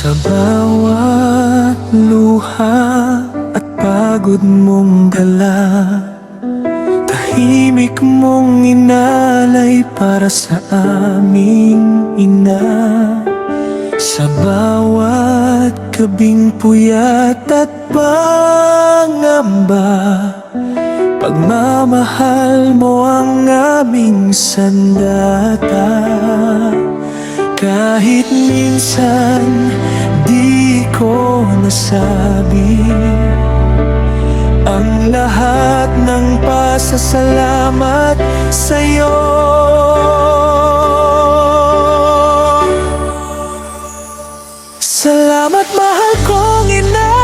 Sa bawat luha at pagod mong dala, tahimik mong inalay para sa aming ina. Sa bawat gabing puyat at pangamba, pagmamahal mo ang aming sandata. Kahit minsan di ko nasabi ang lahat ng pasasalamat sa'yo. Salamat mahal kong ina,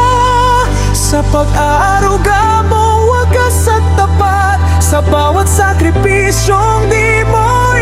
sa pag-aaruga mo wagas at tapat, sa bawat sakripisyong di mo